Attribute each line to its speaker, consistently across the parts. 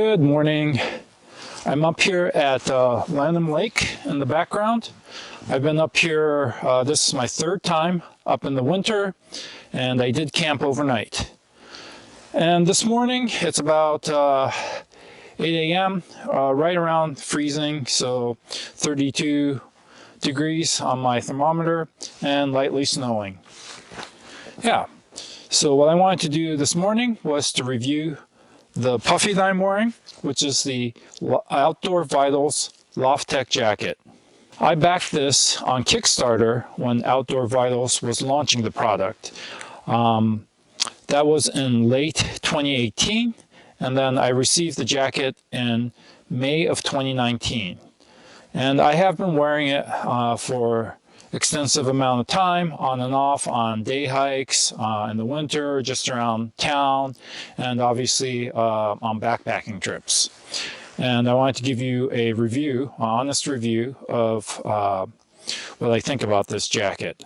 Speaker 1: Good morning. I'm up here at Lanham Lake in the background. I've been up here, this is my third time up in the winter, and I did camp overnight. And this morning, it's about 8 a.m., right around freezing, so 32 degrees on my thermometer and lightly snowing. Yeah, so what I wanted to do this morning was to review the puffy that I'm wearing, which is the Outdoor Vitals Lofttek Jacket. I backed this on Kickstarter when Outdoor Vitals was launching the product. That was in late 2018, and then I received the jacket in May of 2019. And I have been wearing it for extensive amount of time, on and off, on day hikes, in the winter, just around town, and obviously on backpacking trips. And I wanted to give you a review, an honest review of what I think about this jacket.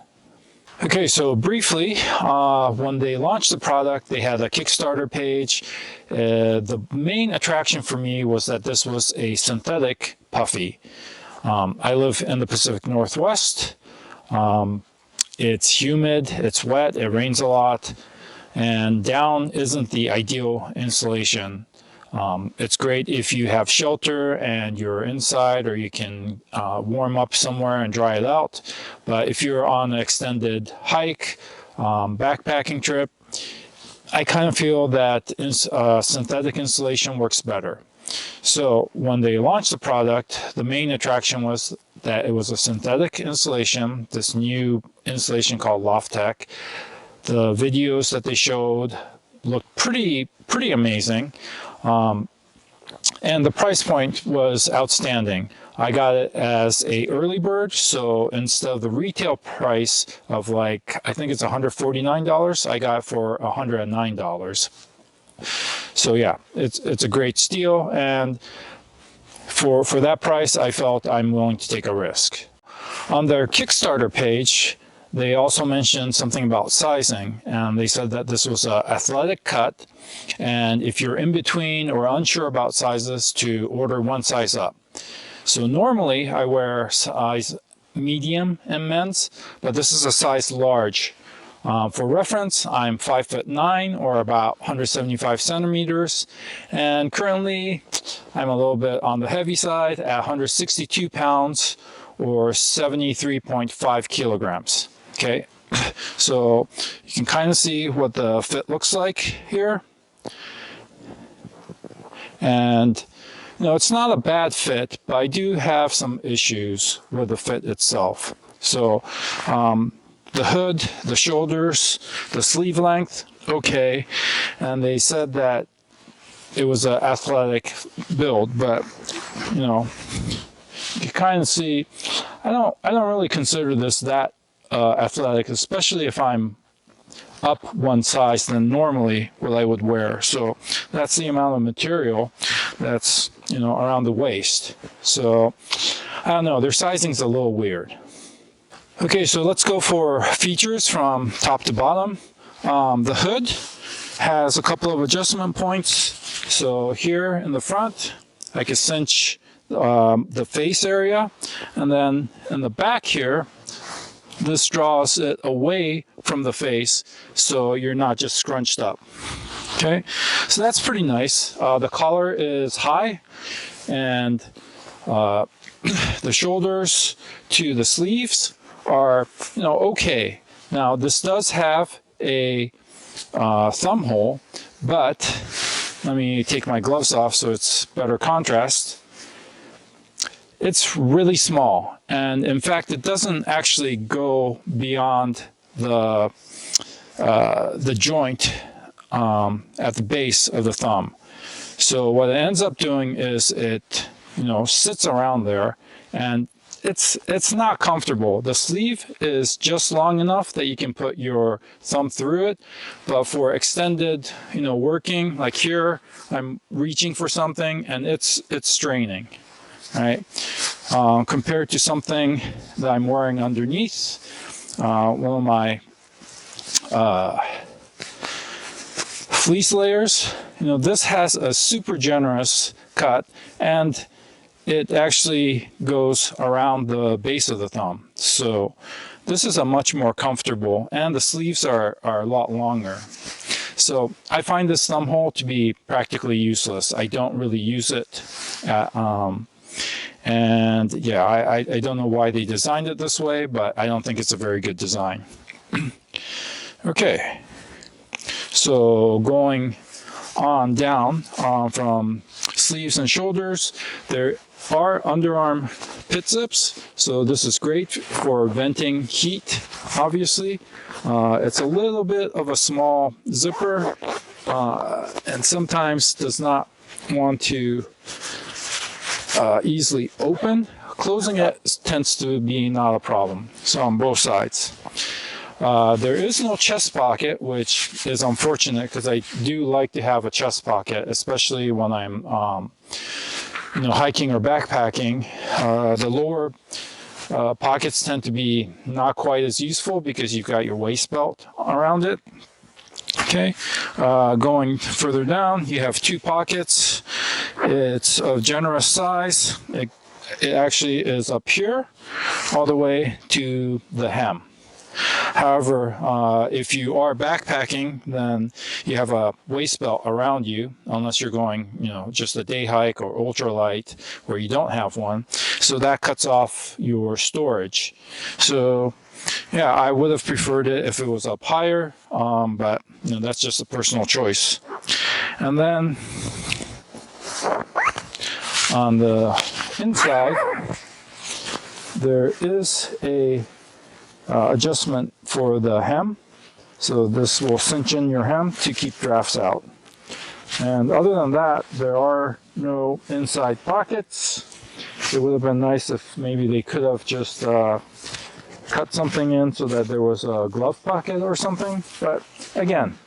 Speaker 1: Okay, so briefly, when they launched the product, they had a Kickstarter page. The main attraction for me was that this was a synthetic puffy. I live in the Pacific Northwest. It's humid, it's wet, it rains a lot, and down isn't the ideal insulation. It's great if you have shelter and you're inside, or you can warm up somewhere and dry it out. But if you're on an extended hike, backpacking trip, I kind of feel that synthetic insulation works better. So when they launched the product, the main attraction was that it was a synthetic insulation, this new insulation called Lofttek. The videos that they showed looked pretty amazing. And the price point was outstanding. I got it as a early bird, so instead of the retail price of I think it's $149, I got it for $109. So yeah, it's a great steal, and for that price, I felt I'm willing to take a risk. On their Kickstarter page, they also mentioned something about sizing, and they said that this was an athletic cut, and if you're in between or unsure about sizes, to order one size up. So normally I wear size medium in men's, but this is a size large. For reference, I'm 5'9", or about 175 centimeters, and currently I'm a little bit on the heavy side at 162 pounds, or 73.5 kilograms. Okay, so you can kind of see what the fit looks like here. And it's not a bad fit, but I do have some issues with the fit itself. So the hood, the shoulders, the sleeve length, okay. And they said that it was an athletic build, but you kind of see, I don't really consider this that athletic, especially if I'm up one size than normally what I would wear. So that's the amount of material that's around the waist. So I don't know, their sizing's a little weird. Okay, so let's go for features from top to bottom. The hood has a couple of adjustment points. So here in the front, I can cinch the face area, and then in the back here, this draws it away from the face, so you're not just scrunched up. Okay, so that's pretty nice. The collar is high, and the shoulders to the sleeves are okay. Now this does have a thumb hole, but let me take my gloves off so it's better contrast. It's really small, and in fact it doesn't actually go beyond the joint at the base of the thumb. So what it ends up doing is it sits around there, and it's not comfortable. The sleeve is just long enough that you can put your thumb through it, but for extended working, like here I'm reaching for something and it's straining, right? Compared to something that I'm wearing underneath, one of my fleece layers, this has a super generous cut, and it actually goes around the base of the thumb. So this is a much more comfortable, and the sleeves are a lot longer. So I find this thumb hole to be practically useless. I don't really use it. And yeah, I don't know why they designed it this way, but I don't think it's a very good design. Okay, so going on down from sleeves and shoulders, there are underarm pit zips, so this is great for venting heat, obviously. It's a little bit of a small zipper, and sometimes does not want to easily open. Closing it tends to be not a problem, so on both sides. There is no chest pocket, which is unfortunate because I do like to have a chest pocket, especially when I'm hiking or backpacking. The lower pockets tend to be not quite as useful because you've got your waist belt around it. Okay, going further down, you have two pockets. It's of generous size. It actually is up here all the way to the hem. However, if you are backpacking, then you have a waist belt around you, unless you're going, just a day hike or ultralight where you don't have one. So that cuts off your storage. So yeah, I would have preferred it if it was up higher, but that's just a personal choice. And then on the inside, there is a adjustment for the hem, so this will cinch in your hem to keep drafts out. And other than that, there are no inside pockets. It would have been nice if maybe they could have just cut something in so that there was a glove pocket or something, but again,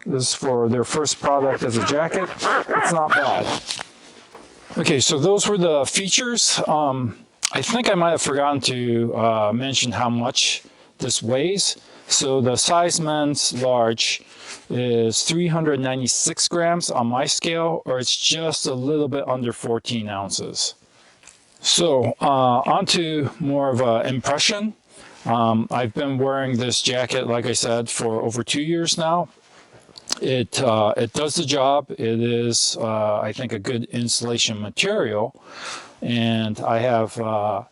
Speaker 1: this is for their first product as a jacket. It's not bad. Okay, so those were the features. I think I might have forgotten to mention how much this weighs. So the size men's large is 396 grams on my scale, or it's just a little bit under 14 ounces. So on to more of an impression. I've been wearing this jacket, like I said, for over 2 years now. It does the job. It is, I think, a good insulation material. And I've worn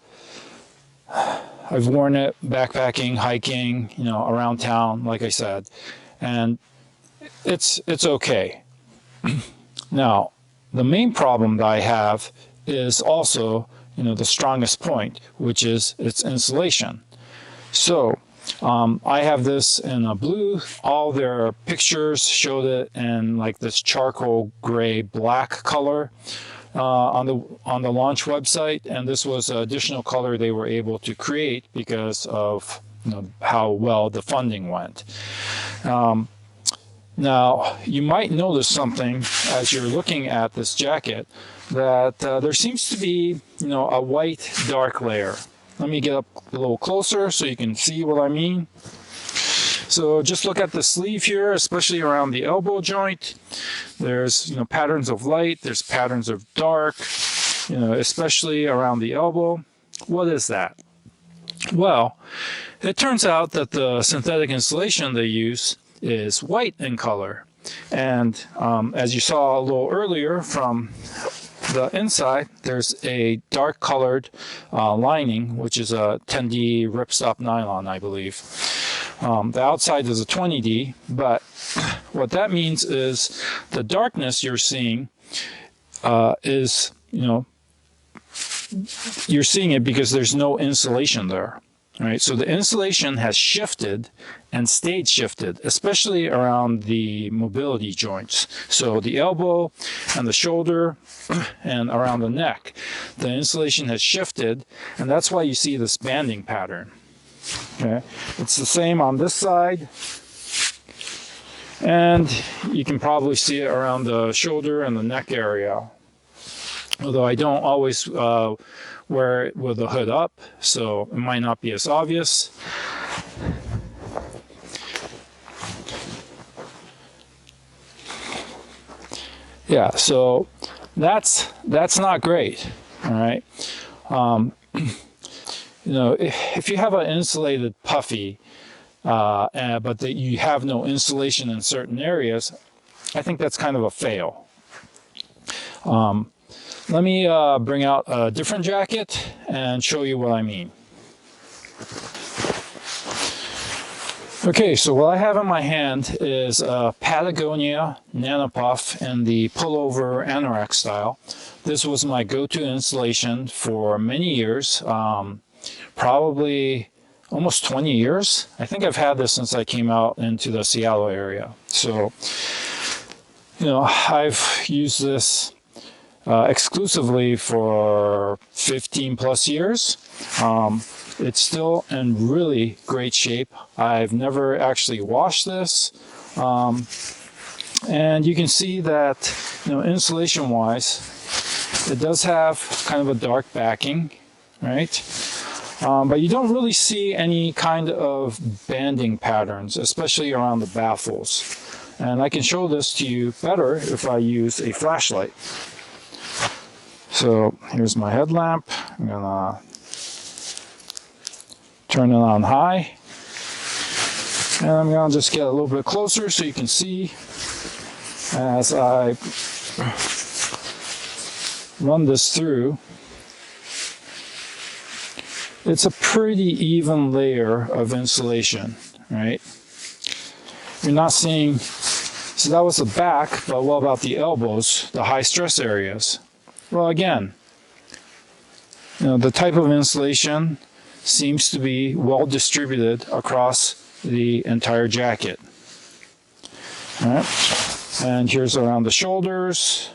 Speaker 1: it backpacking, hiking, around town, like I said, and it's okay. Now, the main problem that I have is also, the strongest point, which is its insulation. So I have this in a blue. All their pictures showed it in like this charcoal gray black color. On the launch website, and this was an additional color they were able to create because of how well the funding went. Now you might notice something as you're looking at this jacket, that there seems to be a white dark layer. Let me get up a little closer so you can see what I mean. So just look at the sleeve here, especially around the elbow joint. There's patterns of light, there's patterns of dark, especially around the elbow. What is that? Well, it turns out that the synthetic insulation they use is white in color. And as you saw a little earlier from the inside, there's a dark colored lining, which is a 10D ripstop nylon, I believe. The outside is a 20D, but what that means is the darkness you're seeing is, you're seeing it because there's no insulation there. Right? So the insulation has shifted and stayed shifted, especially around the mobility joints. So the elbow and the shoulder and around the neck, the insulation has shifted, and that's why you see this banding pattern. Okay, it's the same on this side, and you can probably see it around the shoulder and the neck area. Although I don't always wear it with the hood up, so it might not be as obvious. Yeah, so that's not great. All right. You know, if you have an insulated puffy, but that you have no insulation in certain areas, I think that's kind of a fail. Let me bring out a different jacket and show you what I mean. Okay, so what I have in my hand is a Patagonia Nano Puff in the pullover anorak style. This was my go-to insulation for many years, probably almost 20 years. I think I've had this since I came out into the Seattle area. So, you know, I've used this exclusively for 15 plus years. It's still in really great shape. I've never actually washed this. And you can see that, you know, insulation wise, it does have kind of a dark backing, right? But you don't really see any kind of banding patterns, especially around the baffles. And I can show this to you better if I use a flashlight. So here's my headlamp. I'm gonna turn it on high. And I'm gonna just get a little bit closer so you can see as I run this through. It's a pretty even layer of insulation, right? You're not seeing, so that was the back, but what about the elbows, the high stress areas? Well, again, you know, the type of insulation seems to be well distributed across the entire jacket. All right, and here's around the shoulders.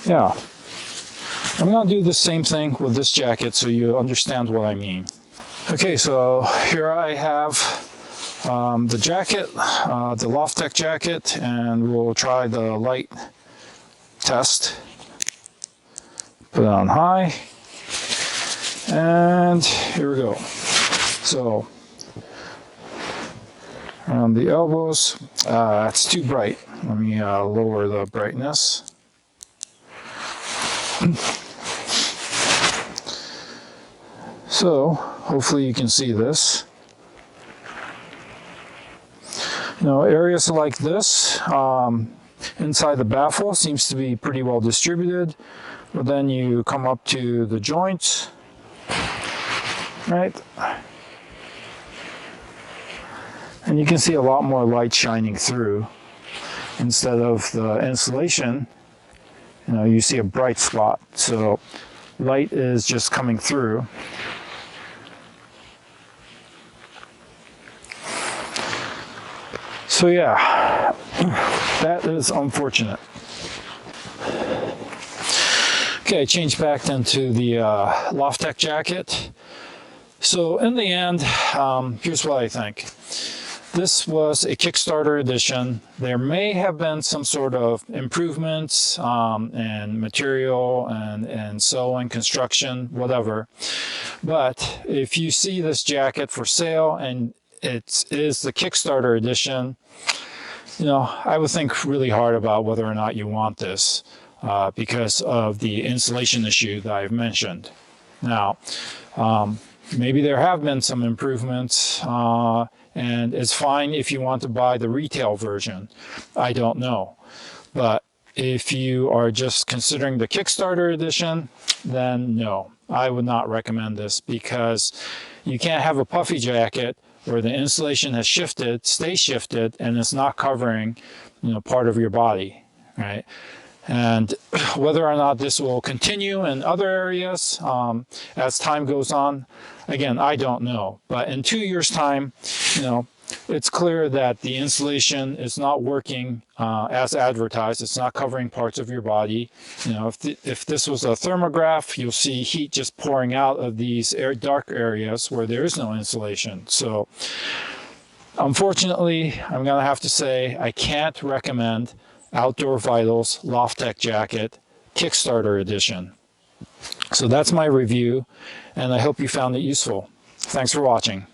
Speaker 1: Yeah, I'm going to do the same thing with this jacket so you understand what I mean. Okay, so here I have the jacket, the Lofttek jacket, and we'll try the light test. Put it on high, and here we go. So around the elbows, it's too bright. Let me lower the brightness. So hopefully you can see this. You know, areas like this inside the baffle seems to be pretty well distributed, but then you come up to the joints, right? And you can see a lot more light shining through. Instead of the insulation, you know, you see a bright spot. So light is just coming through. So yeah, that is unfortunate. Okay, change back then to the Lofttek jacket. So in the end, here's what I think. This was a Kickstarter edition. There may have been some sort of improvements in material and sewing, construction, whatever. But if you see this jacket for sale and it is the Kickstarter edition, you know, I would think really hard about whether or not you want this because of the insulation issue that I've mentioned. Now, maybe there have been some improvements and it's fine if you want to buy the retail version. I don't know. But if you are just considering the Kickstarter edition, then no, I would not recommend this because you can't have a puffy jacket where the insulation has shifted, stays shifted, and it's not covering, you know, part of your body, right? And whether or not this will continue in other areas as time goes on, again, I don't know. But in 2 years' time, you know, it's clear that the insulation is not working as advertised. It's not covering parts of your body. You know, if this was a thermograph, you'll see heat just pouring out of these dark areas where there is no insulation. So unfortunately, I'm going to have to say I can't recommend Outdoor Vitals Lofttek Jacket Kickstarter edition. So that's my review, and I hope you found it useful. Thanks for watching.